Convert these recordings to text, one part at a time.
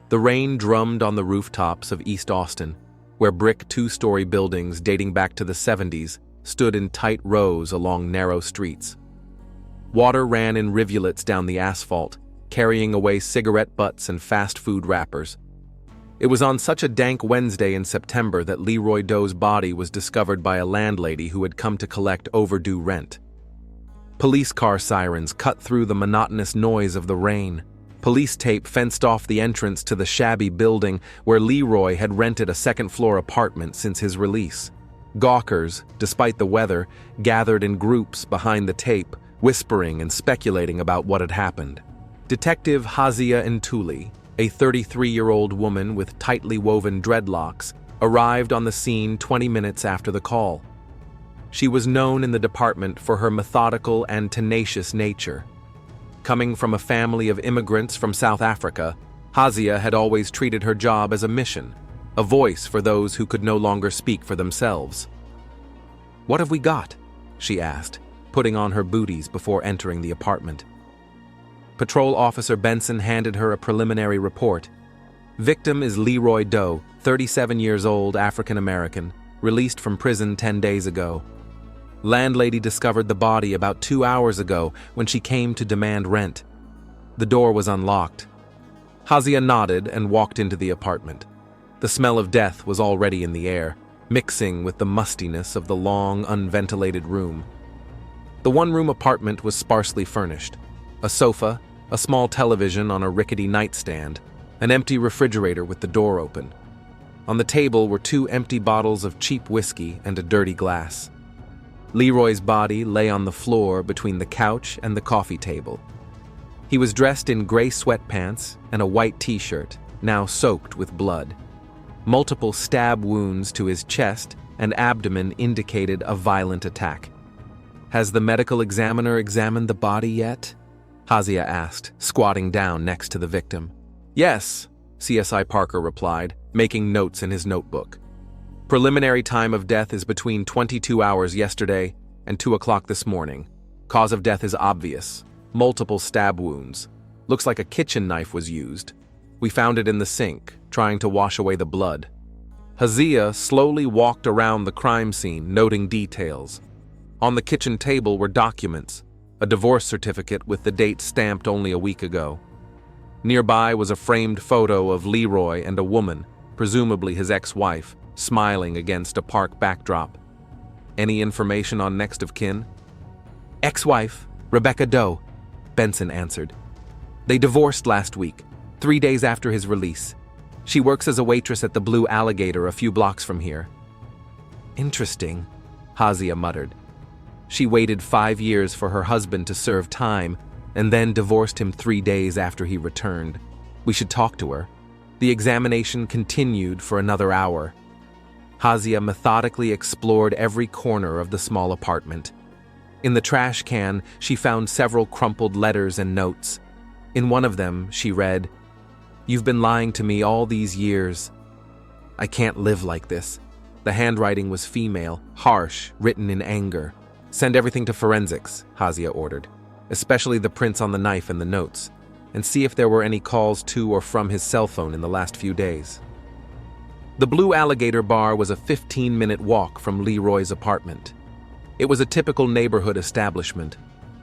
The rain drummed on the rooftops of East Austin, where brick two-story buildings dating back to the 70s stood in tight rows along narrow streets. Water ran in rivulets down the asphalt, carrying away cigarette butts and fast food wrappers. It was on such a dank Wednesday in September that Leroy Doe's body was discovered by a landlady who had come to collect overdue rent. Police car sirens cut through the monotonous noise of the rain. Police tape fenced off the entrance to the shabby building where Leroy had rented a second-floor apartment since his release. Gawkers, despite the weather, gathered in groups behind the tape, whispering and speculating about what had happened. Detective Hazia Ntuli, a 33-year-old woman with tightly woven dreadlocks, arrived on the scene 20 minutes after the call. She was known in the department for her methodical and tenacious nature. Coming from a family of immigrants from South Africa, Hazia had always treated her job as a mission, a voice for those who could no longer speak for themselves. "What have we got?" she asked, putting on her booties before entering the apartment. Patrol Officer Benson handed her a preliminary report. Victim is Leroy Doe, 37 years old, African-American, released from prison 10 days ago. Landlady discovered the body about 2 hours ago when she came to demand rent. The door was unlocked. Hazia nodded and walked into the apartment. The smell of death was already in the air, mixing with the mustiness of the long, unventilated room. The one-room apartment was sparsely furnished. A sofa, a small television on a rickety nightstand, an empty refrigerator with the door open. On the table were 2 empty bottles of cheap whiskey and a dirty glass. Leroy's body lay on the floor between the couch and the coffee table. He was dressed in gray sweatpants and a white t-shirt, now soaked with blood. Multiple stab wounds to his chest and abdomen indicated a violent attack. "Has the medical examiner examined the body yet?" Hazia asked, squatting down next to the victim. "Yes," CSI Parker replied, making notes in his notebook. "Preliminary time of death is between 22 hours yesterday and 2 o'clock this morning. Cause of death is obvious. Multiple stab wounds. Looks like a kitchen knife was used. We found it in the sink, trying to wash away the blood." Hazia slowly walked around the crime scene, noting details. On the kitchen table were documents, a divorce certificate with the date stamped only a week ago. Nearby was a framed photo of Leroy and a woman, presumably his ex-wife, smiling against a park backdrop. "Any information on next of kin?" "Ex-wife, Rebecca Doe," Benson answered. "They divorced last week, 3 days after his release. She works as a waitress at the Blue Alligator a few blocks from here." "Interesting," Hazia muttered. She waited 5 years for her husband to serve time and then divorced him 3 days after he returned. We should talk to her. The examination continued for another hour. Hazia methodically explored every corner of the small apartment. In the trash can, she found several crumpled letters and notes. In one of them, she read, "You've been lying to me all these years. I can't live like this." The handwriting was female, harsh, written in anger. "Send everything to forensics," Hazia ordered, "especially the prints on the knife and the notes, and see if there were any calls to or from his cell phone in the last few days." The Blue Alligator Bar was a 15-minute walk from Leroy's apartment. It was a typical neighborhood establishment.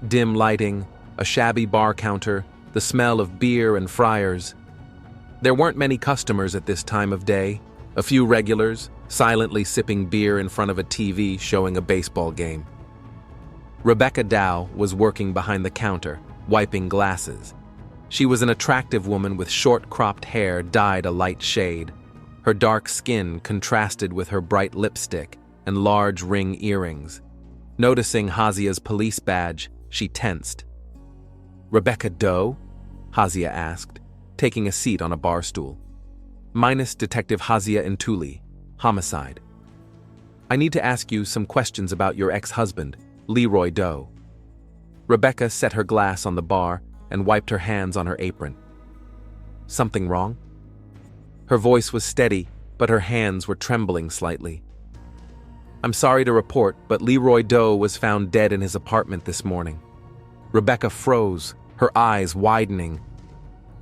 Dim lighting, a shabby bar counter, the smell of beer and fryers. There weren't many customers at this time of day, a few regulars, silently sipping beer in front of a TV showing a baseball game. Rebecca Doe was working behind the counter, wiping glasses. She was an attractive woman with short-cropped hair dyed a light shade. Her dark skin contrasted with her bright lipstick and large ring earrings. Noticing Hazia's police badge, she tensed. "Rebecca Doe?" Hazia asked, taking a seat on a bar stool. "Minus Detective Hazia Ntuli, homicide. I need to ask you some questions about your ex-husband, Leroy Doe." Rebecca set her glass on the bar and wiped her hands on her apron. "Something wrong?" Her voice was steady, but her hands were trembling slightly. "I'm sorry to report, but Leroy Doe was found dead in his apartment this morning." Rebecca froze, her eyes widening.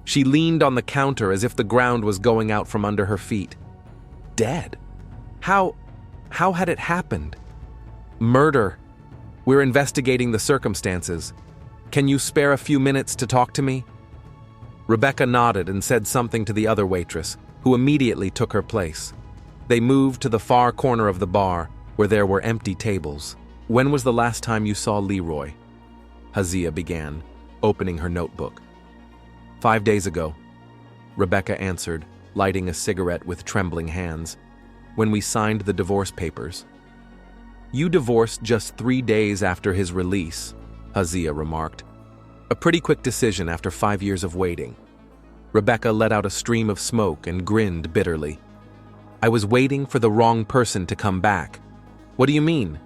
She leaned on the counter as if the ground was going out from under her feet. Dead? How had it happened? Murder. We're investigating the circumstances. Can you spare a few minutes to talk to me? Rebecca nodded and said something to the other waitress, who immediately took her place. They moved to the far corner of the bar, where there were empty tables. When was the last time you saw Leroy? Hazia began, opening her notebook. 5 days ago, Rebecca answered, lighting a cigarette with trembling hands. When we signed the divorce papers. You divorced just 3 days after his release, Hazia remarked. A pretty quick decision after 5 years of waiting. Rebecca let out a stream of smoke and grinned bitterly. I was waiting for the wrong person to come back. What do you mean?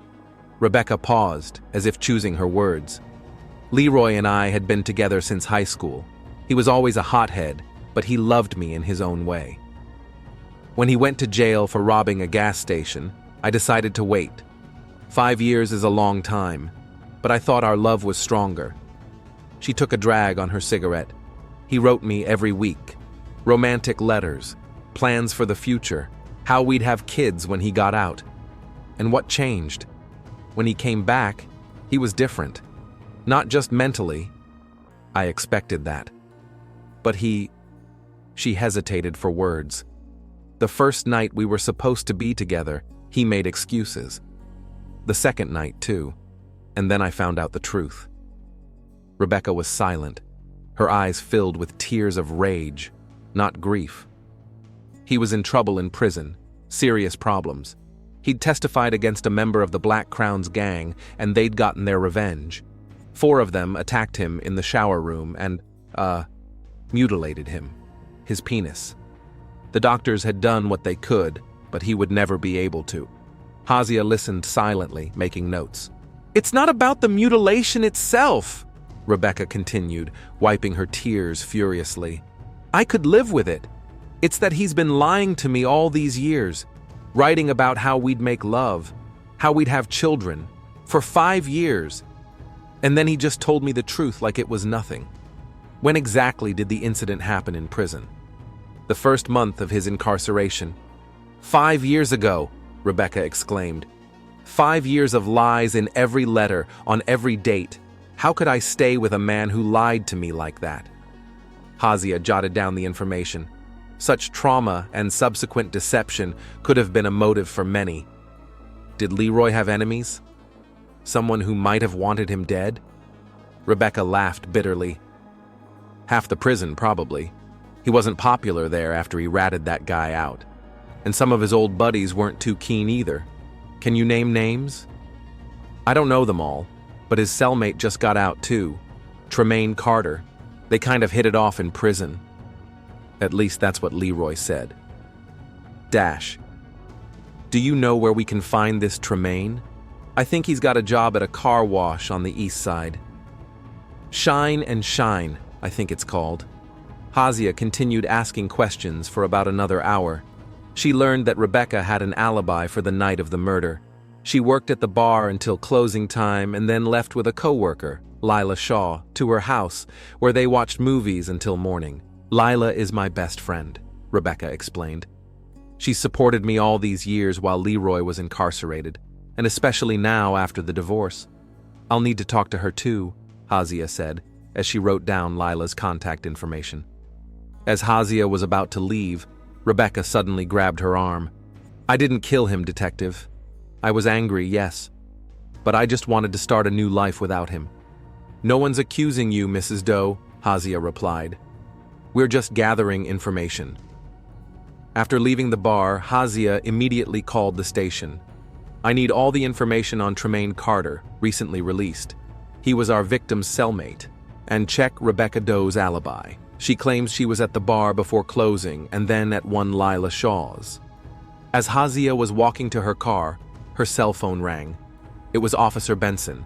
Rebecca paused, as if choosing her words. Leroy and I had been together since high school. He was always a hothead, but he loved me in his own way. When he went to jail for robbing a gas station, I decided to wait. 5 years is a long time, but I thought our love was stronger. She took a drag on her cigarette. He wrote me every week. Romantic letters, plans for the future, how we'd have kids when he got out. And what changed? When he came back, he was different. Not just mentally. I expected that. But she hesitated for words. The first night we were supposed to be together, he made excuses. The second night, too. And then I found out the truth. Rebecca was silent, her eyes filled with tears of rage, not grief. He was in trouble in prison, serious problems. He'd testified against a member of the Black Crown's gang, and they'd gotten their revenge. 4 of them attacked him in the shower room and, mutilated him, his penis. The doctors had done what they could, but he would never be able to. Hazia listened silently, making notes. It's not about the mutilation itself, Rebecca continued, wiping her tears furiously. I could live with it. It's that he's been lying to me all these years, writing about how we'd make love, how we'd have children, for 5 years. And then he just told me the truth like it was nothing. When exactly did the incident happen in prison? The first month of his incarceration. 5 years ago, Rebecca exclaimed. 5 years of lies in every letter, on every date. How could I stay with a man who lied to me like that? Hazia jotted down the information. Such trauma and subsequent deception could have been a motive for many. Did Leroy have enemies? Someone who might have wanted him dead? Rebecca laughed bitterly. Half the prison, probably. He wasn't popular there after he ratted that guy out. And some of his old buddies weren't too keen either. Can you name names? I don't know them all, but his cellmate just got out too. Tremaine Carter. They kind of hit it off in prison. At least that's what Leroy said. Dash. Do you know where we can find this Tremaine? I think he's got a job at a car wash on the east side. Shine and Shine, I think it's called. Hazia continued asking questions for about another hour. She learned that Rebecca had an alibi for the night of the murder. She worked at the bar until closing time and then left with a coworker, Lila Shaw, to her house, where they watched movies until morning. Lila is my best friend, Rebecca explained. She supported me all these years while Leroy was incarcerated, and especially now after the divorce. I'll need to talk to her too, Hazia said, as she wrote down Lila's contact information. As Hazia was about to leave, Rebecca suddenly grabbed her arm. I didn't kill him, detective. I was angry, yes, but I just wanted to start a new life without him. No one's accusing you, Mrs. Doe, Hazia replied. We're just gathering information. After leaving the bar, Hazia immediately called the station. I need all the information on Tremaine Carter, recently released. He was our victim's cellmate. And check Rebecca Doe's alibi. She claims she was at the bar before closing and then at one Lila Shaw's. As Hazia was walking to her car, her cell phone rang. It was Officer Benson.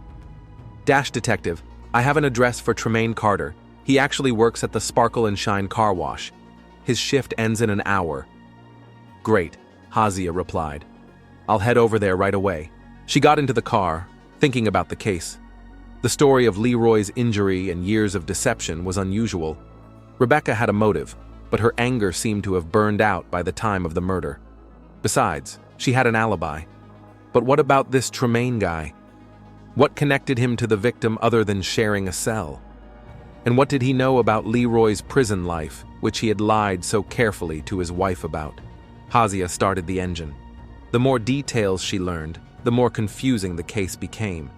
Dash detective, I have an address for Tremaine Carter. He actually works at the Sparkle and Shine car wash. His shift ends in an hour. Great, Hazia replied. I'll head over there right away. She got into the car, thinking about the case. The story of Leroy's injury and years of deception was unusual. Rebecca had a motive, but her anger seemed to have burned out by the time of the murder. Besides, she had an alibi. But what about this Tremaine guy? What connected him to the victim other than sharing a cell? And what did he know about Leroy's prison life, which he had lied so carefully to his wife about? Hazia started the engine. The more details she learned, the more confusing the case became.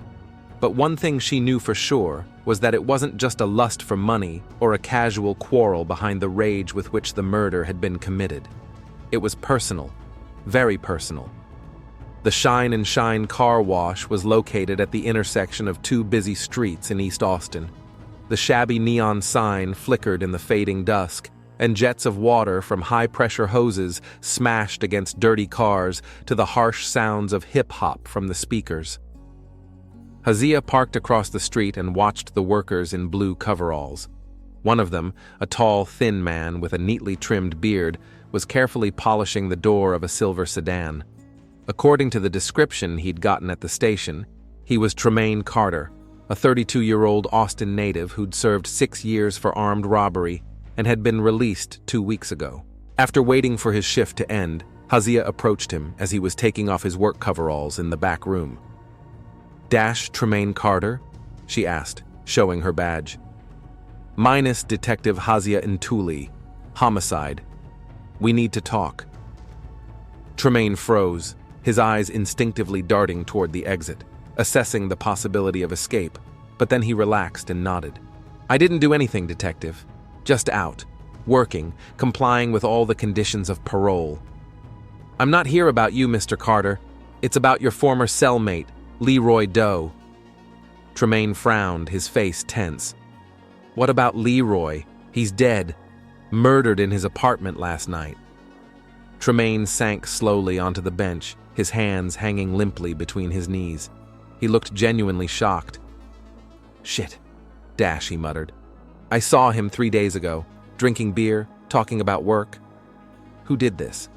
But one thing she knew for sure was that it wasn't just a lust for money or a casual quarrel behind the rage with which the murder had been committed. It was personal, very personal. The Shine and Shine car wash was located at the intersection of two busy streets in East Austin. The shabby neon sign flickered in the fading dusk, and jets of water from high-pressure hoses smashed against dirty cars to the harsh sounds of hip-hop from the speakers. Hazia parked across the street and watched the workers in blue coveralls. One of them, a tall, thin man with a neatly trimmed beard, was carefully polishing the door of a silver sedan. According to the description he'd gotten at the station, he was Tremaine Carter, a 32-year-old Austin native who'd served 6 years for armed robbery and had been released 2 weeks ago. After waiting for his shift to end, Hazia approached him as he was taking off his work coveralls in the back room. "Dash Tremaine Carter?" she asked, showing her badge. "Minus Detective Hazia Ntuli, homicide. We need to talk." Tremaine froze, his eyes instinctively darting toward the exit, assessing the possibility of escape, but then he relaxed and nodded. "I didn't do anything, Detective. Just out, working, complying with all the conditions of parole." "I'm not here about you, Mr. Carter. It's about your former cellmate, Leroy Doe." Tremaine frowned, his face tense. "What about Leroy? He's dead. Murdered in his apartment last night." Tremaine sank slowly onto the bench, his hands hanging limply between his knees. He looked genuinely shocked. "Shit, Dash," he muttered. "I saw him 3 days ago, drinking beer, talking about work. Who did this?"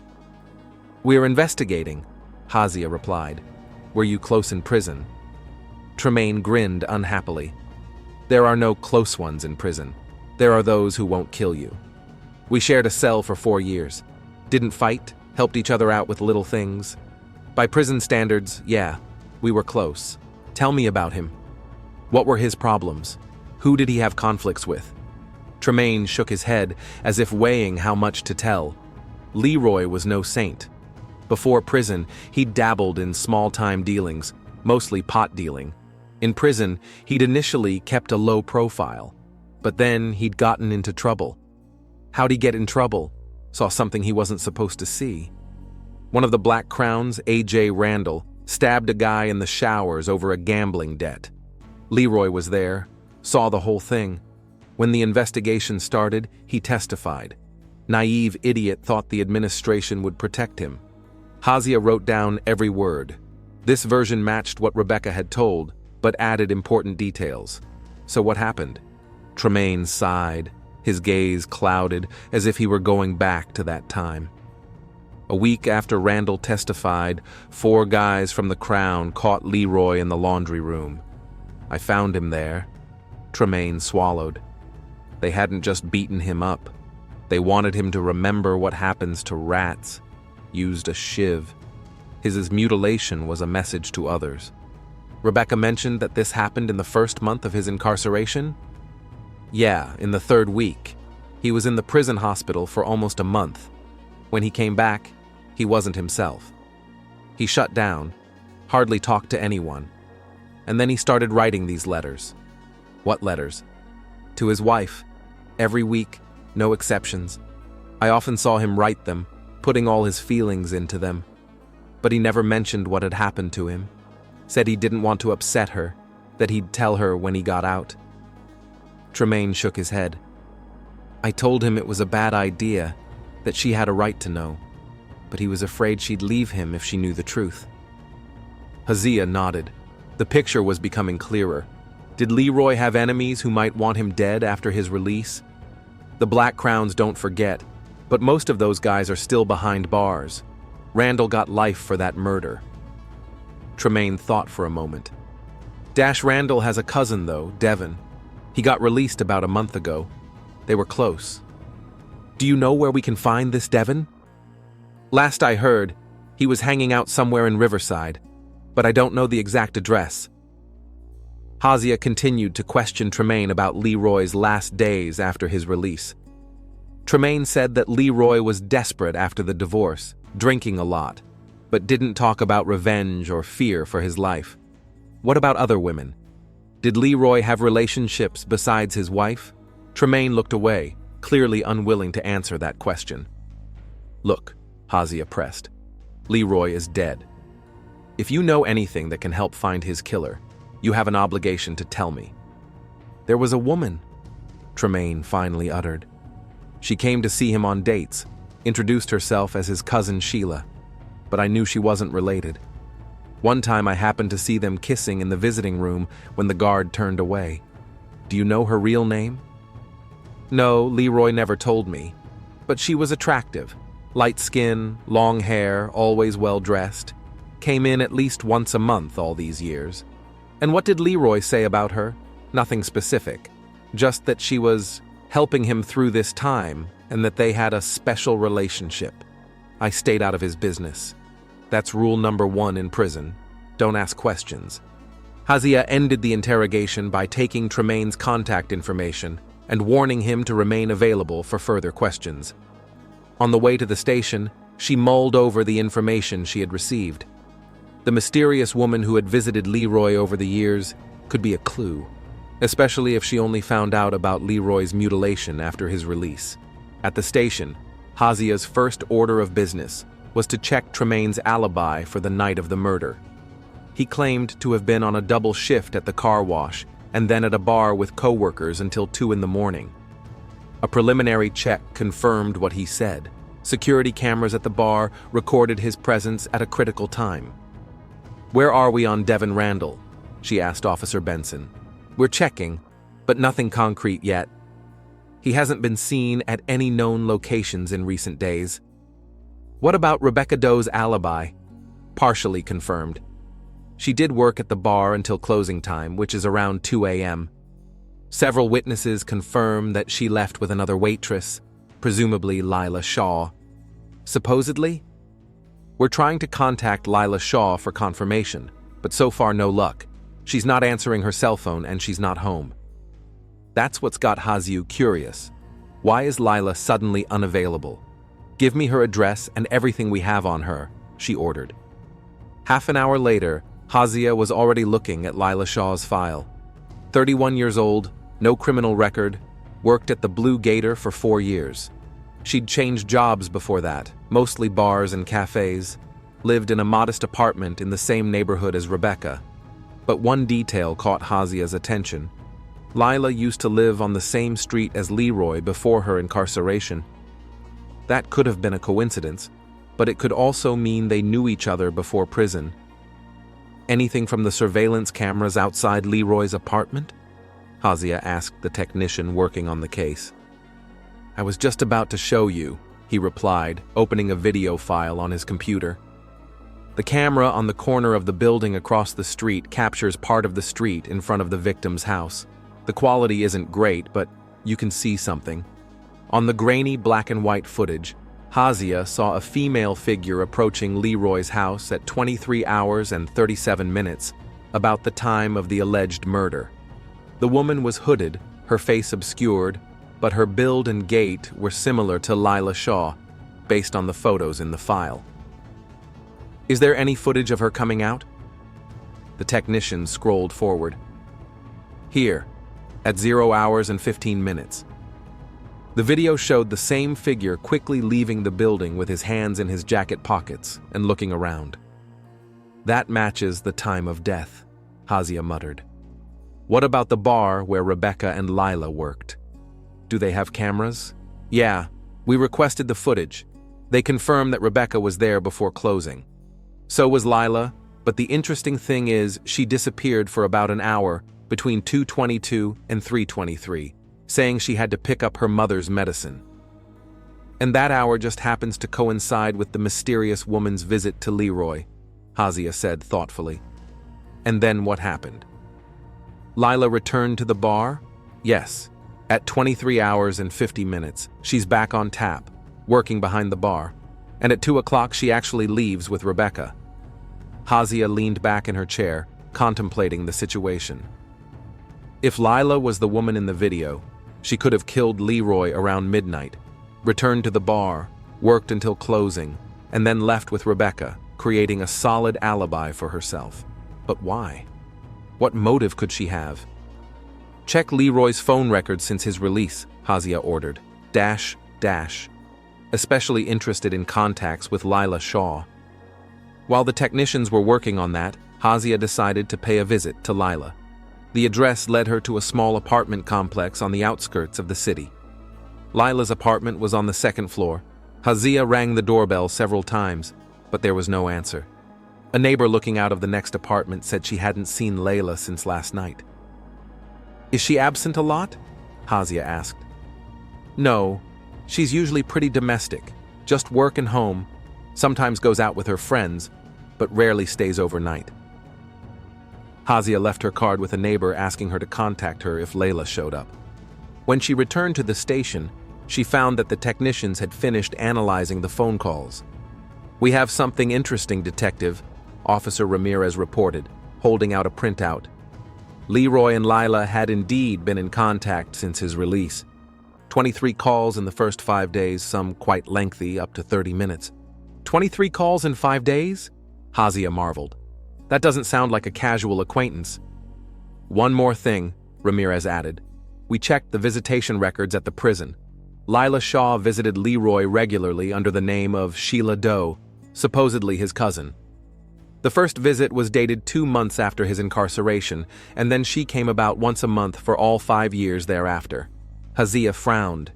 "We're investigating," Hazia replied. "Were you close in prison?" Tremaine grinned unhappily. "There are no close ones in prison. There are those who won't kill you. We shared a cell for 4 years. Didn't fight, helped each other out with little things. By prison standards, yeah, we were close. Tell me about him. What were his problems? Who did he have conflicts with?" Tremaine shook his head as if weighing how much to tell. Leroy was no saint. Before prison, he'd dabbled in small-time dealings, mostly pot dealing. In prison, he'd initially kept a low profile, but then he'd gotten into trouble. How'd he get in trouble? Saw something he wasn't supposed to see. One of the Black Crowns, A.J. Randall, stabbed a guy in the showers over a gambling debt. Leroy was there, saw the whole thing. When the investigation started, he testified. Naive idiot thought the administration would protect him. Hazia wrote down every word. This version matched what Rebecca had told, but added important details. So what happened? Tremaine sighed, his gaze clouded as if he were going back to that time. A week after Randall testified, 4 guys from the Crown caught Leroy in the laundry room. I found him there. Tremaine swallowed. They hadn't just beaten him up. They wanted him to remember what happens to rats. Used a shiv. His mutilation was a message to others. Rebecca mentioned that this happened in the first month of his incarceration? Yeah, in the 3rd week. He was in the prison hospital for almost a month. When he came back, he wasn't himself. He shut down, hardly talked to anyone. And then he started writing these letters. What letters? To his wife. Every week, no exceptions. I often saw him write them, putting all his feelings into them. But he never mentioned what had happened to him. Said he didn't want to upset her, that he'd tell her when he got out. Tremaine shook his head. I told him it was a bad idea, that she had a right to know, but he was afraid she'd leave him if she knew the truth. Hazia nodded. The picture was becoming clearer. Did Leroy have enemies who might want him dead after his release? The Black Crowns don't forget, but most of those guys are still behind bars. Randall got life for that murder. Tremaine thought for a moment. Dash Randall has a cousin, though, Devin. He got released about a month ago. They were close. Do you know where we can find this Devon? Last I heard, he was hanging out somewhere in Riverside, but I don't know the exact address. Hasia continued to question Tremaine about Leroy's last days after his release. Tremaine said that Leroy was desperate after the divorce, drinking a lot, but didn't talk about revenge or fear for his life. What about other women? Did Leroy have relationships besides his wife? Tremaine looked away, clearly unwilling to answer that question. Look, Hasia pressed. Leroy is dead. If you know anything that can help find his killer, you have an obligation to tell me. There was a woman, Tremaine finally uttered. She came to see him on dates, introduced herself as his cousin Sheila, but I knew she wasn't related. One time I happened to see them kissing in the visiting room when the guard turned away. Do you know her real name? No, Leroy never told me, but she was attractive. Light skin, long hair, always well-dressed. Came in at least once a month all these years. And what did Leroy say about her? Nothing specific. Just that she was helping him through this time and that they had a special relationship. I stayed out of his business. That's rule number 1 in prison. Don't ask questions. Hasia ended the interrogation by taking Tremaine's contact information and warning him to remain available for further questions. On the way to the station, she mulled over the information she had received. The mysterious woman who had visited Leroy over the years could be a clue, especially if she only found out about Leroy's mutilation after his release. At the station, Hasia's first order of business was to check Tremaine's alibi for the night of the murder. He claimed to have been on a double shift at the car wash and then at a bar with co-workers until 2 in the morning. A preliminary check confirmed what he said. Security cameras at the bar recorded his presence at a critical time. "Where are we on Devon Randall?" she asked Officer Benson. "We're checking, but nothing concrete yet. He hasn't been seen at any known locations in recent days." "What about Rebecca Doe's alibi?" "Partially confirmed. She did work at the bar until closing time, which is around 2 a.m. Several witnesses confirm that she left with another waitress, presumably Lila Shaw. Supposedly? We're trying to contact Lila Shaw for confirmation, but so far no luck. She's not answering her cell phone and she's not home." That's what's got Hasia curious. Why is Lila suddenly unavailable? "Give me her address and everything we have on her," she ordered. Half an hour later, Hasia was already looking at Lila Shaw's file. 31 years old, no criminal record, worked at the Blue Gator for 4 years. She'd changed jobs before that, mostly bars and cafes, lived in a modest apartment in the same neighborhood as Rebecca. But one detail caught Hasia's attention. Lila used to live on the same street as Leroy before her incarceration. That could have been a coincidence, but it could also mean they knew each other before prison. Anything from the surveillance cameras outside Leroy's apartment? Hasia asked the technician working on the case. "I was just about to show you," he replied, opening a video file on his computer. The camera on the corner of the building across the street captures part of the street in front of the victim's house. The quality isn't great, but you can see something. On the grainy black and white footage, Hasia saw a female figure approaching Leroy's house at 23 hours and 37 minutes, about the time of the alleged murder. The woman was hooded, her face obscured, but her build and gait were similar to Lila Shaw, based on the photos in the file. "Is there any footage of her coming out?" The technician scrolled forward. "Here, at 0 hours and 15 minutes. The video showed the same figure quickly leaving the building with his hands in his jacket pockets and looking around. "That matches the time of death," Hasia muttered. "What about the bar where Rebecca and Lila worked? Do they have cameras?" "Yeah, we requested the footage. They confirmed that Rebecca was there before closing. So was Lila, but the interesting thing is she disappeared for about an hour between 2:22 and 3:23, saying she had to pick up her mother's medicine. And that hour just happens to coincide with the mysterious woman's visit to Leroy," Hasia said thoughtfully. "And then what happened?" "Lila returned to the bar?" "Yes. At 23 hours and 50 minutes, she's back on tap, working behind the bar, and at 2 o'clock she actually leaves with Rebecca. Hazia leaned back in her chair, contemplating the situation. If Lila was the woman in the video, she could have killed Leroy around midnight, returned to the bar, worked until closing, and then left with Rebecca, creating a solid alibi for herself. But why? What motive could she have? Check Leroy's phone records since his release, Hazia ordered. Especially interested in contacts with Lila Shaw. While the technicians were working on that, Hazia decided to pay a visit to Lila. The address led her to a small apartment complex on the outskirts of the city. Lila's apartment was on the second floor. Hazia rang the doorbell several times, but there was no answer. A neighbor looking out of the next apartment said she hadn't seen Layla since last night. Is she absent a lot? Hazia asked. No, she's usually pretty domestic, just work and home, sometimes goes out with her friends, but rarely stays overnight. Hazia left her card with a neighbor asking her to contact her if Layla showed up. When she returned to the station, she found that the technicians had finished analyzing the phone calls. We have something interesting, Detective, Officer Ramirez reported, holding out a printout. Leroy and Lila had indeed been in contact since his release. 23 calls in the first 5 days, some quite lengthy, up to 30 minutes. 23 calls in 5 days? Hazia marveled. That doesn't sound like a casual acquaintance. One more thing, Ramirez added. We checked the visitation records at the prison. Lila Shaw visited Leroy regularly under the name of Sheila Doe, supposedly his cousin. The first visit was dated 2 months after his incarceration, and then she came about once a month for all 5 years thereafter. Hazia frowned.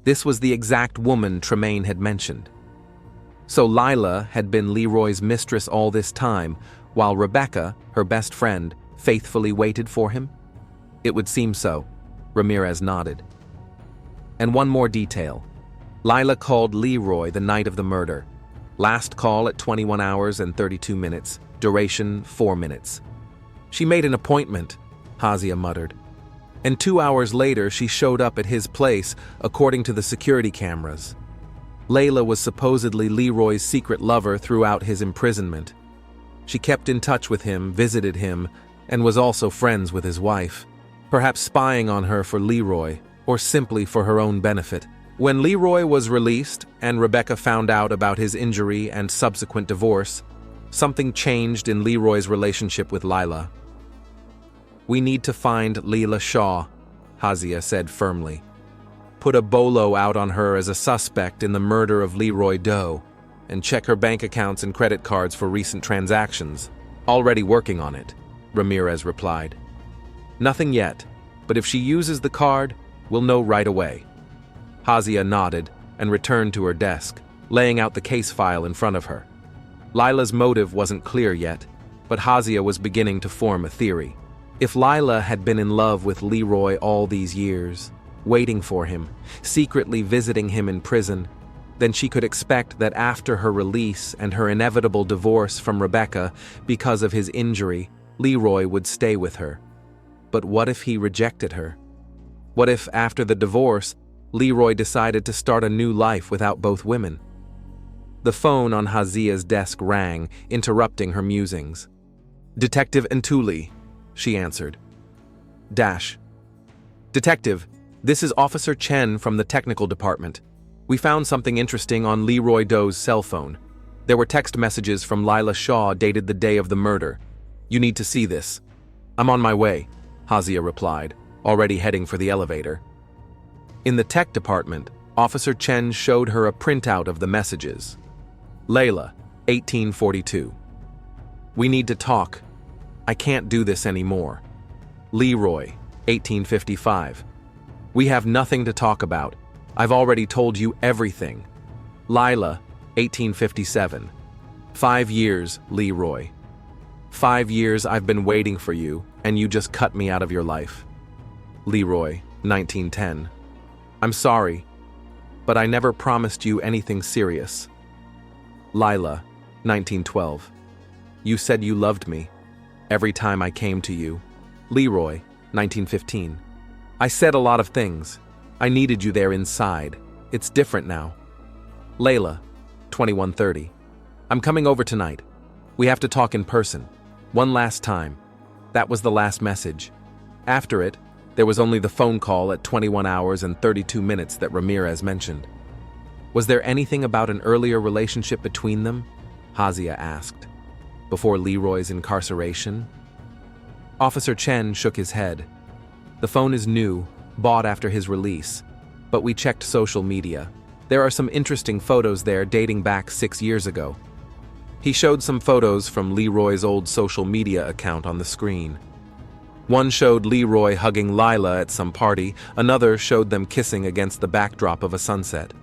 This was the exact woman Tremaine had mentioned. So Lila had been Leroy's mistress all this time, while Rebecca, her best friend, faithfully waited for him? It would seem so. Ramirez nodded. And one more detail. Lila called Leroy the night of the murder. Last call at 21 hours and 32 minutes, duration 4 minutes. She made an appointment, Hazia muttered. And 2 hours later she showed up at his place, according to the security cameras. Layla was supposedly Leroy's secret lover throughout his imprisonment. She kept in touch with him, visited him, and was also friends with his wife, perhaps spying on her for Leroy, or simply for her own benefit. When Leroy was released and Rebecca found out about his injury and subsequent divorce, something changed in Leroy's relationship with Lila. We need to find Lila Shaw, Hazia said firmly. Put a bolo out on her as a suspect in the murder of Leroy Doe, and check her bank accounts and credit cards for recent transactions. Already working on it, Ramirez replied. Nothing yet, but if she uses the card, we'll know right away. Hazia nodded and returned to her desk, laying out the case file in front of her. Lila's motive wasn't clear yet, but Hazia was beginning to form a theory. If Lila had been in love with Leroy all these years, waiting for him, secretly visiting him in prison, then she could expect that after her release and her inevitable divorce from Rebecca because of his injury, Leroy would stay with her. But what if he rejected her? What if, after the divorce, Leroy decided to start a new life without both women? The phone on Hazia's desk rang, interrupting her musings. Detective Ntuli, she answered. Detective, this is Officer Chen from the technical department. We found something interesting on Leroy Doe's cell phone. There were text messages from Lila Shaw dated the day of the murder. You need to see this. I'm on my way, Hazia replied, already heading for the elevator. In the tech department, Officer Chen showed her a printout of the messages. Layla, 1842. We need to talk. I can't do this anymore. Leroy, 1855. We have nothing to talk about. I've already told you everything. Lila, 1857. 5 years, Leroy. 5 years I've been waiting for you, and you just cut me out of your life. Leroy, 1910. I'm sorry, but I never promised you anything serious. Lila, 1912. You said you loved me every time I came to you. Leroy, 1915. I said a lot of things. I needed you there inside. It's different now. Layla, 2130. I'm coming over tonight. We have to talk in person. One last time. That was the last message. After it, there was only the phone call at 21 hours and 32 minutes that Ramirez mentioned. Was there anything about an earlier relationship between them? Hazia asked. Before Leroy's incarceration? Officer Chen shook his head. The phone is new, bought after his release, but we checked social media. There are some interesting photos there dating back 6 years ago. He showed some photos from Leroy's old social media account on the screen. One showed Leroy hugging Lila at some party, another showed them kissing against the backdrop of a sunset.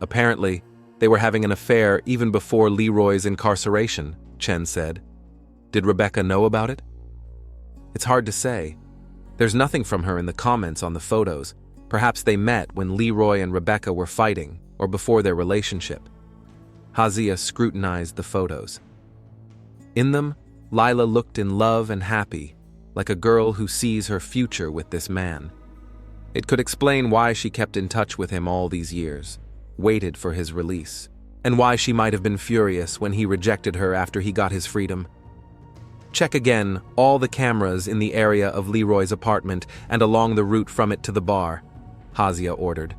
Apparently, they were having an affair even before Leroy's incarceration, Chen said. Did Rebecca know about it? It's hard to say. There's nothing from her in the comments on the photos. Perhaps they met when Leroy and Rebecca were fighting, or before their relationship. Hazia scrutinized the photos. In them, Lila looked in love and happy, like a girl who sees her future with this man. It could explain why she kept in touch with him all these years, waited for his release, and why she might have been furious when he rejected her after he got his freedom. Check again all the cameras in the area of Leroy's apartment and along the route from it to the bar, Hazia ordered.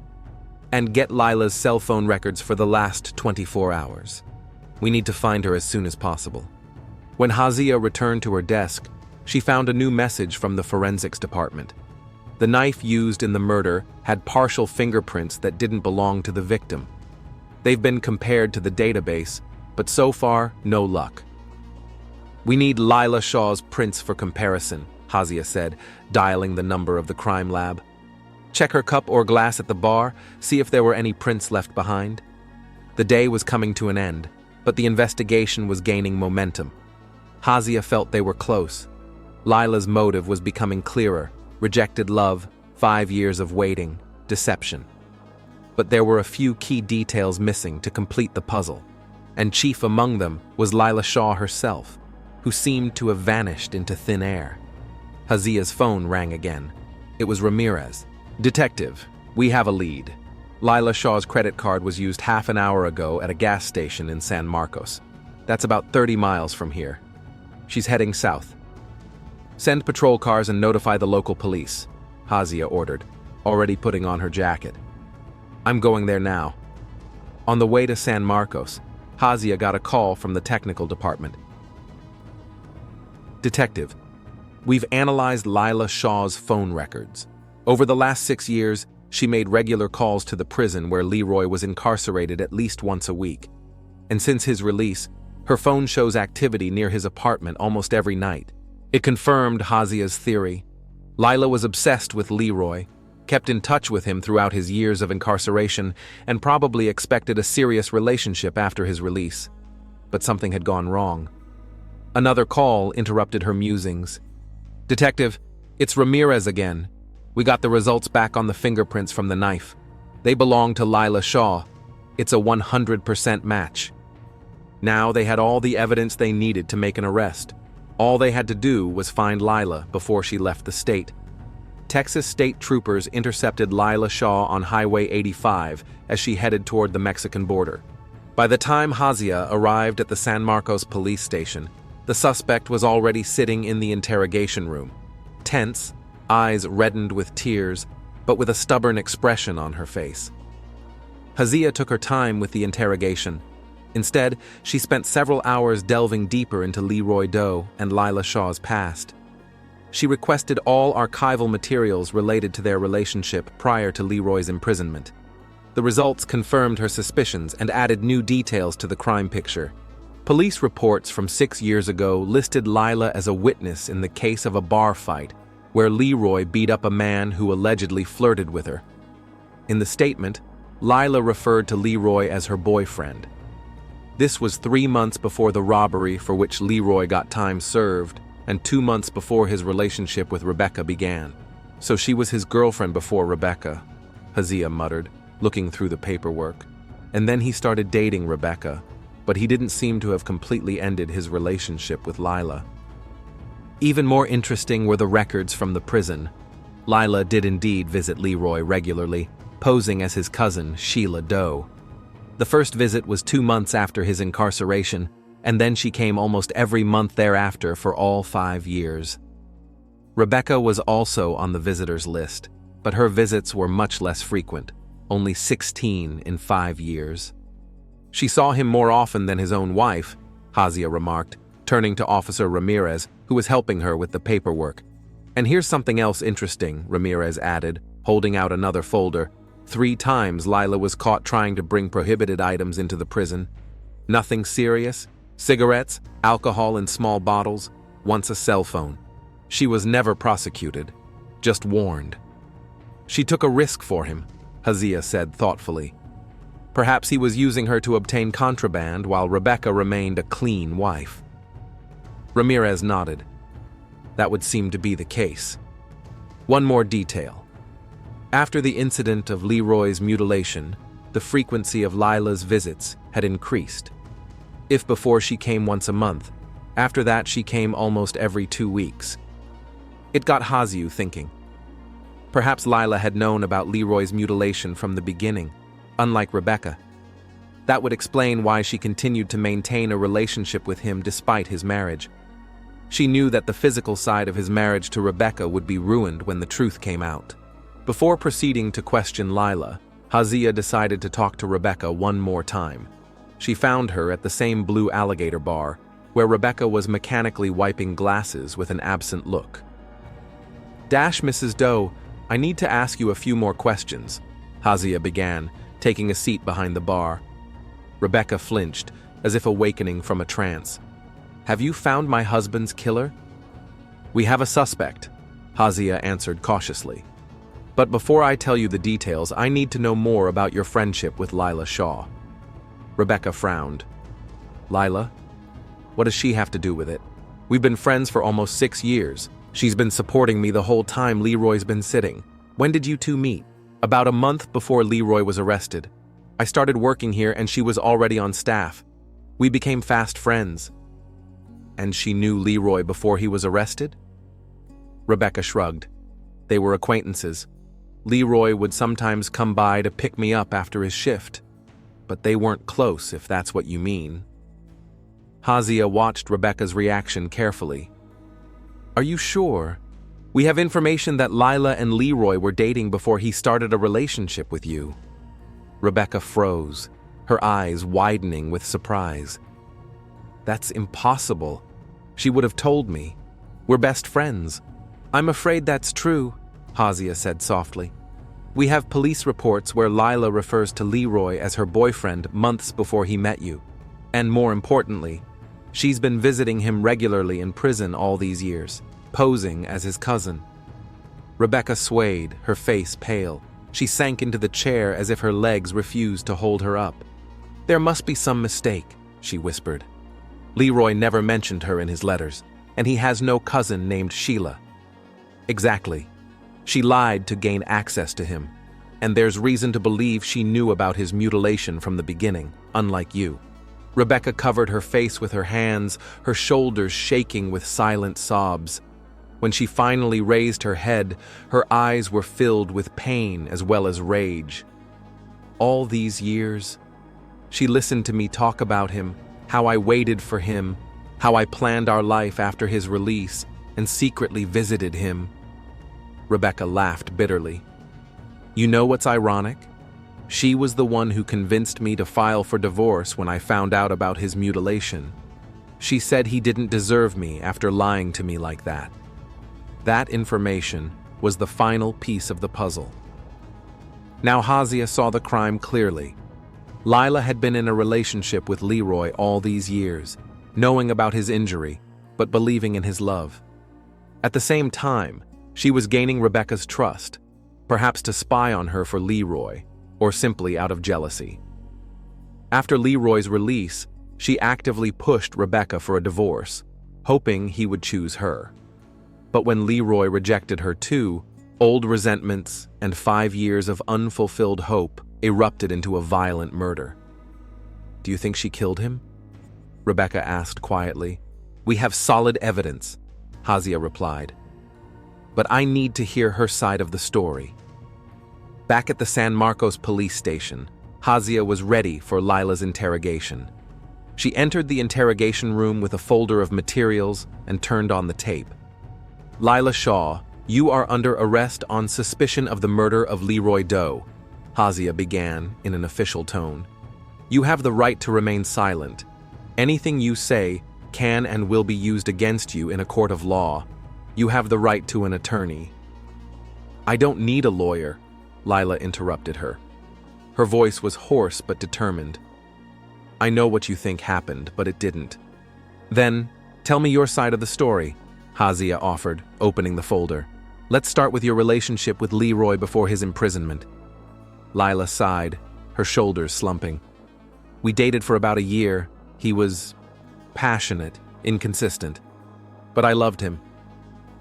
And get Lila's cell phone records for the last 24 hours. We need to find her as soon as possible. When Hazia returned to her desk, she found a new message from the forensics department. The knife used in the murder had partial fingerprints that didn't belong to the victim. They've been compared to the database, but so far, no luck. We need Lila Shaw's prints for comparison, Hazia said, dialing the number of the crime lab. Check her cup or glass at the bar, see if there were any prints left behind. The day was coming to an end, but the investigation was gaining momentum. Hazia felt they were close. Lila's motive was becoming clearer: rejected love, 5 years of waiting, deception. But there were a few key details missing to complete the puzzle, and chief among them was Lila Shaw herself, who seemed to have vanished into thin air. Hazia's phone rang again. It was Ramirez. Detective, we have a lead. Lila Shaw's credit card was used half an hour ago at a gas station in San Marcos. That's about 30 miles from here. She's heading south. Send patrol cars and notify the local police, Hazia ordered, already putting on her jacket. I'm going there now. On the way to San Marcos, Hazia got a call from the technical department. Detective, we've analyzed Lila Shaw's phone records. Over the last 6 years, she made regular calls to the prison where Leroy was incarcerated at least once a week. And since his release, her phone shows activity near his apartment almost every night. It confirmed Hazia's theory. Lila was obsessed with Leroy, kept in touch with him throughout his years of incarceration, and probably expected a serious relationship after his release. But something had gone wrong. Another call interrupted her musings. Detective, it's Ramirez again. We got the results back on the fingerprints from the knife. They belong to Lila Shaw. It's a 100% match. Now they had all the evidence they needed to make an arrest. All they had to do was find Lila before she left the state. Texas state troopers intercepted Lila Shaw on Highway 85 as she headed toward the Mexican border. By the time Hazia arrived at the San Marcos police station, the suspect was already sitting in the interrogation room, tense, eyes reddened with tears, but with a stubborn expression on her face. Hazia took her time with the interrogation. Instead, she spent several hours delving deeper into Leroy Doe and Lila Shaw's past. She requested all archival materials related to their relationship prior to Leroy's imprisonment. The results confirmed her suspicions and added new details to the crime picture. Police reports from 6 years ago listed Lila as a witness in the case of a bar fight where Leroy beat up a man who allegedly flirted with her. In the statement, Lila referred to Leroy as her boyfriend. This was 3 months before the robbery for which Leroy got time served, and 2 months before his relationship with Rebecca began. So she was his girlfriend before Rebecca, Hazia muttered, looking through the paperwork. And then he started dating Rebecca, but he didn't seem to have completely ended his relationship with Lila. Even more interesting were the records from the prison. Lila did indeed visit Leroy regularly, posing as his cousin, Sheila Doe. The first visit was 2 months after his incarceration, and then she came almost every month thereafter for all 5 years. Rebecca was also on the visitors list, but her visits were much less frequent, only 16 in 5 years. She saw him more often than his own wife, Hazia remarked, turning to Officer Ramirez, who was helping her with the paperwork. And here's something else interesting, Ramirez added, holding out another folder. 3 times Lila was caught trying to bring prohibited items into the prison. Nothing serious. Cigarettes, alcohol in small bottles, once a cell phone. She was never prosecuted, just warned. She took a risk for him, Hazia said thoughtfully. Perhaps he was using her to obtain contraband while Rebecca remained a clean wife. Ramirez nodded. That would seem to be the case. One more detail. After the incident of Leroy's mutilation, the frequency of Lila's visits had increased. If before she came once a month, after that she came almost every 2 weeks. It got Haziu thinking. Perhaps Lila had known about Leroy's mutilation from the beginning, unlike Rebecca. That would explain why she continued to maintain a relationship with him despite his marriage. She knew that the physical side of his marriage to Rebecca would be ruined when the truth came out. Before proceeding to question Lila, Hazia decided to talk to Rebecca one more time. She found her at the same Blue Alligator bar, where Rebecca was mechanically wiping glasses with an absent look. Mrs. Doe, I need to ask you a few more questions, Hazia began, taking a seat behind the bar. Rebecca flinched, as if awakening from a trance. Have you found my husband's killer? We have a suspect, Hazia answered cautiously. But before I tell you the details, I need to know more about your friendship with Lila Shaw. Rebecca frowned. Lila? What does she have to do with it? We've been friends for almost 6 years. She's been supporting me the whole time Leroy's been sitting. When did you two meet? About a month before Leroy was arrested. I started working here and she was already on staff. We became fast friends. And she knew Leroy before he was arrested? Rebecca shrugged. They were acquaintances. Leroy would sometimes come by to pick me up after his shift. But they weren't close, if that's what you mean. Hazia watched Rebecca's reaction carefully. Are you sure? We have information that Lila and Leroy were dating before he started a relationship with you. Rebecca froze, her eyes widening with surprise. That's impossible. She would have told me. We're best friends. I'm afraid that's true, Hazia said softly. We have police reports where Lila refers to Leroy as her boyfriend months before he met you. And more importantly, she's been visiting him regularly in prison all these years, posing as his cousin. Rebecca swayed, her face pale. She sank into the chair as if her legs refused to hold her up. There must be some mistake, she whispered. Leroy never mentioned her in his letters, and he has no cousin named Sheila. Exactly. She lied to gain access to him, and there's reason to believe she knew about his mutilation from the beginning, unlike you. Rebecca covered her face with her hands, her shoulders shaking with silent sobs. When she finally raised her head, her eyes were filled with pain as well as rage. All these years, she listened to me talk about him, how I waited for him, how I planned our life after his release, and secretly visited him. Rebecca laughed bitterly. You know what's ironic? She was the one who convinced me to file for divorce when I found out about his mutilation. She said he didn't deserve me after lying to me like that. That information was the final piece of the puzzle. Now Hazia saw the crime clearly. Lila had been in a relationship with Leroy all these years, knowing about his injury, but believing in his love. At the same time, she was gaining Rebecca's trust, perhaps to spy on her for Leroy, or simply out of jealousy. After Leroy's release, she actively pushed Rebecca for a divorce, hoping he would choose her. But when Leroy rejected her too, old resentments and 5 years of unfulfilled hope erupted into a violent murder. Do you think she killed him? Rebecca asked quietly. We have solid evidence, Hazia replied. but I need to hear her side of the story. Back at the San Marcos police station, Hazia was ready for Lila's interrogation. She entered the interrogation room with a folder of materials and turned on the tape. "Lila Shaw, you are under arrest on suspicion of the murder of Leroy Doe," Hazia began in an official tone. "You have the right to remain silent. Anything you say can and will be used against you in a court of law. You have the right to an attorney." "I don't need a lawyer," Lila interrupted her. Her voice was hoarse but determined. "I know what you think happened, but it didn't." "Then, tell me your side of the story," Hazia offered, opening the folder. "Let's start with your relationship with Leroy before his imprisonment." Lila sighed, her shoulders slumping. "We dated for about a year. He was passionate, inconsistent. But I loved him.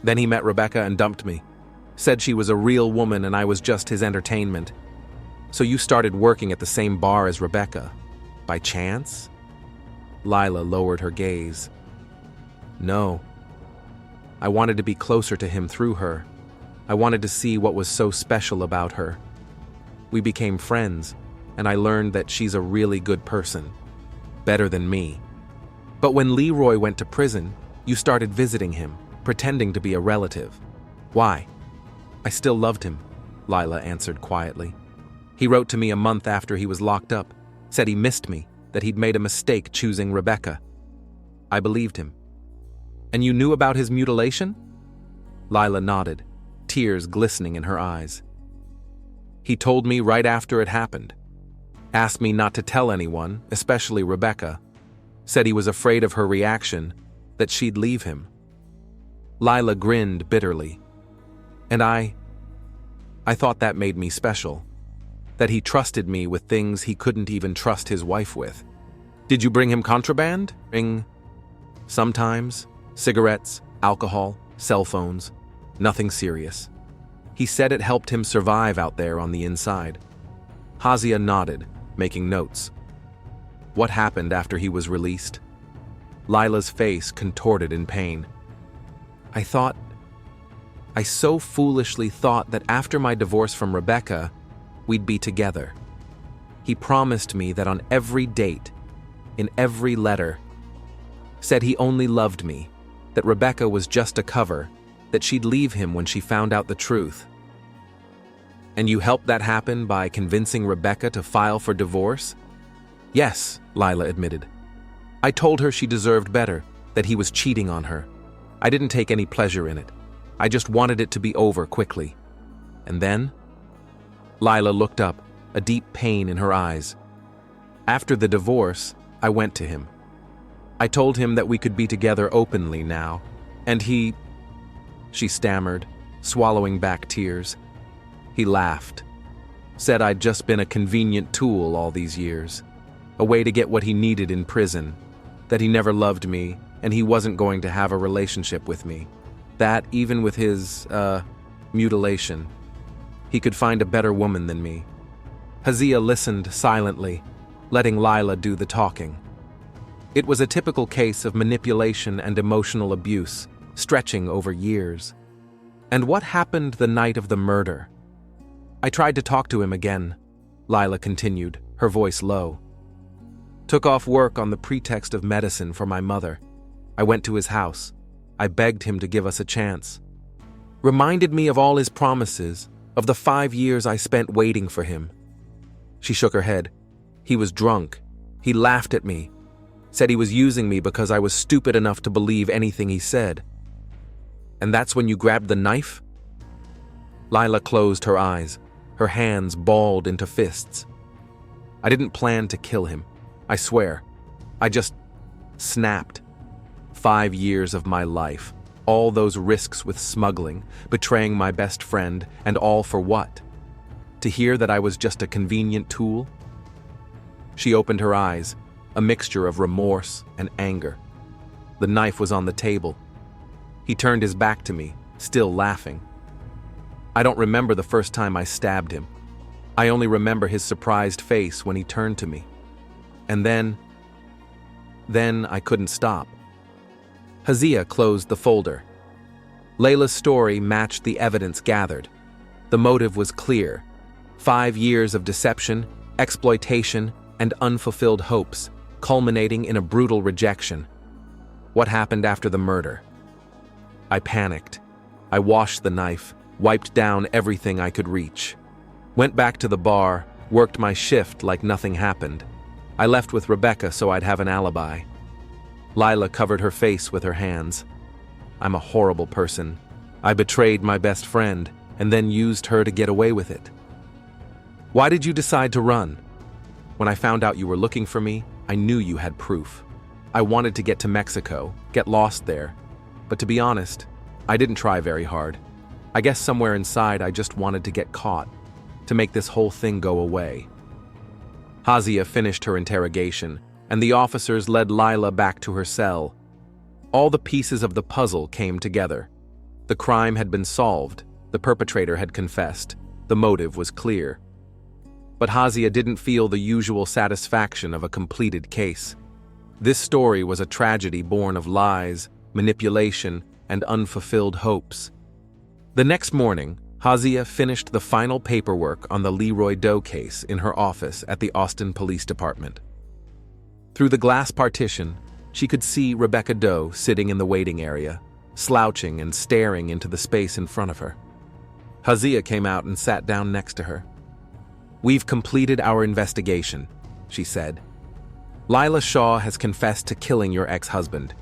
Then he met Rebecca and dumped me. Said she was a real woman and I was just his entertainment. So you started working at the same bar as Rebecca. By chance?" Lila lowered her gaze. "No. I wanted to be closer to him through her. I wanted to see what was so special about her. We became friends, and I learned that she's a really good person. Better than me. But when Leroy went to prison, you started visiting him, pretending to be a relative. Why?" "I still loved him," Lila answered quietly. "He wrote to me a month after he was locked up, said he missed me, that he'd made a mistake choosing Rebecca. I believed him." "And you knew about his mutilation?" Lila nodded, tears glistening in her eyes. "He told me right after it happened. Asked me not to tell anyone, especially Rebecca. Said he was afraid of her reaction, that she'd leave him." Lila grinned bitterly. "And I thought that made me special. That he trusted me with things he couldn't even trust his wife with. Did you bring him contraband?" "Sometimes. Cigarettes, alcohol, cell phones. Nothing serious. He said it helped him survive out there on the inside." Hazia nodded, making notes. "What happened after he was released?" Lila's face contorted in pain. I so foolishly thought that after my divorce from Rebecca, we'd be together. He promised me that on every date, in every letter, said he only loved me, that Rebecca was just a cover, that she'd leave him when she found out the truth." "And you helped that happen by convincing Rebecca to file for divorce?" "Yes," Lila admitted. "I told her she deserved better, that he was cheating on her. I didn't take any pleasure in it. I just wanted it to be over quickly. And then?" Lila looked up, a deep pain in her eyes. "After the divorce, I went to him. I told him that we could be together openly now, and he..." She stammered, swallowing back tears. He laughed. Said I'd just been a convenient tool all these years. A way to get what he needed in prison. That he never loved me, and he wasn't going to have a relationship with me. That, even with his, mutilation, he could find a better woman than me. Hazia listened silently, letting Lila do the talking. It was a typical case of manipulation and emotional abuse, stretching over years. "And what happened the night of the murder?" "I tried to talk to him again," Lila continued, her voice low. "Took off work on the pretext of medicine for my mother. I went to his house. I begged him to give us a chance. Reminded me of all his promises, of the 5 years I spent waiting for him." She shook her head. "He was drunk. He laughed at me. Said he was using me because I was stupid enough to believe anything he said." "And that's when you grabbed the knife?" Lila closed her eyes, her hands balled into fists. "I didn't plan to kill him. I swear. I just snapped. 5 years of my life, all those risks with smuggling, betraying my best friend, and all for what? To hear that I was just a convenient tool?" She opened her eyes, a mixture of remorse and anger. The knife was on the table. He turned his back to me, still laughing. I don't remember the first time I stabbed him. I only remember his surprised face when he turned to me. And then I couldn't stop. Hazia closed the folder. Layla's story matched the evidence gathered. The motive was clear: 5 years of deception, exploitation, and unfulfilled hopes, culminating in a brutal rejection. What happened after the murder? I panicked. I washed the knife, wiped down everything I could reach. Went back to the bar, worked my shift like nothing happened. I left with Rebecca so I'd have an alibi. Lila covered her face with her hands. I'm a horrible person. I betrayed my best friend and then used her to get away with it. Why did you decide to run? When I found out you were looking for me, I knew you had proof. I wanted to get to Mexico, get lost there. But to be honest, I didn't try very hard. I guess somewhere inside I just wanted to get caught, to make this whole thing go away. Hazia finished her interrogation, and the officers led Lila back to her cell. All the pieces of the puzzle came together. The crime had been solved, the perpetrator had confessed, the motive was clear. But Hazia didn't feel the usual satisfaction of a completed case. This story was a tragedy born of lies, manipulation, and unfulfilled hopes. The next morning, Hazia finished the final paperwork on the Leroy Doe case in her office at the Austin Police Department. Through the glass partition, she could see Rebecca Doe sitting in the waiting area, slouching and staring into the space in front of her. Hazia came out and sat down next to her. "We've completed our investigation," she said. "Lila Shaw has confessed to killing your ex-husband.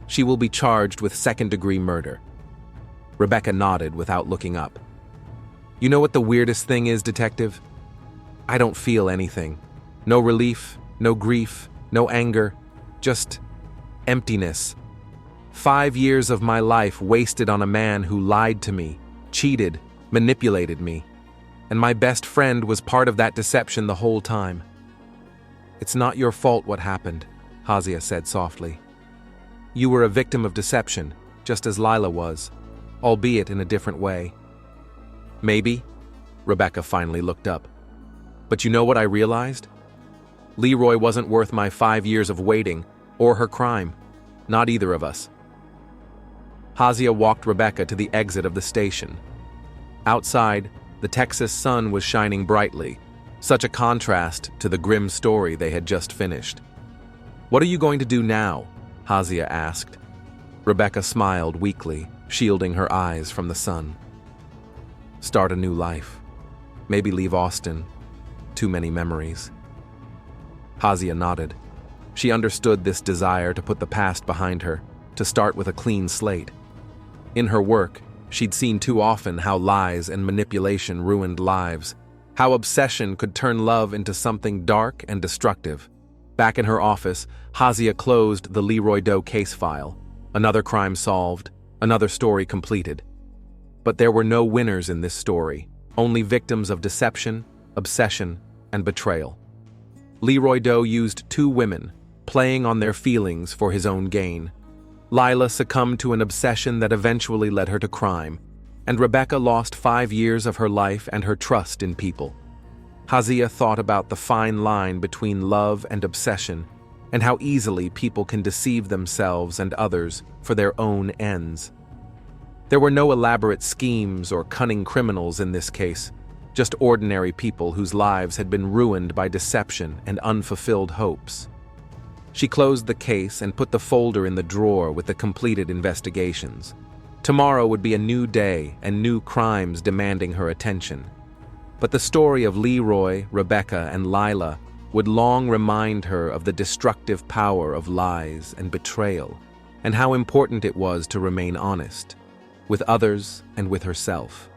She will be charged with second-degree murder." Rebecca nodded without looking up. "You know what the weirdest thing is, Detective? I don't feel anything. No relief, no grief, no anger, just emptiness. 5 years of my life wasted on a man who lied to me, cheated, manipulated me. And my best friend was part of that deception the whole time." "It's not your fault what happened," Hazia said softly. "You were a victim of deception, just as Lila was, albeit in a different way." "Maybe," Rebecca finally looked up. "But you know what I realized? Leroy wasn't worth my 5 years of waiting, or her crime. Not either of us." Hazia walked Rebecca to the exit of the station. Outside, the Texas sun was shining brightly, such a contrast to the grim story they had just finished. "What are you going to do now?" Hazia asked. Rebecca smiled weakly, shielding her eyes from the sun. "Start a new life. Maybe leave Austin. Too many memories." Hazia nodded. She understood this desire to put the past behind her, to start with a clean slate. In her work, she'd seen too often how lies and manipulation ruined lives, how obsession could turn love into something dark and destructive. Back in her office, Hazia closed the Leroy Doe case file. Another crime solved, another story completed. But there were no winners in this story, only victims of deception, obsession, and betrayal. Leroy Doe used 2 women, playing on their feelings for his own gain. Lila succumbed to an obsession that eventually led her to crime, and Rebecca lost 5 years of her life and her trust in people. Hazia thought about the fine line between love and obsession, and how easily people can deceive themselves and others for their own ends. There were no elaborate schemes or cunning criminals in this case, just ordinary people whose lives had been ruined by deception and unfulfilled hopes. She closed the case and put the folder in the drawer with the completed investigations. Tomorrow would be a new day and new crimes demanding her attention. But the story of Leroy, Rebecca, and Lila would long remind her of the destructive power of lies and betrayal, and how important it was to remain honest, with others and with herself.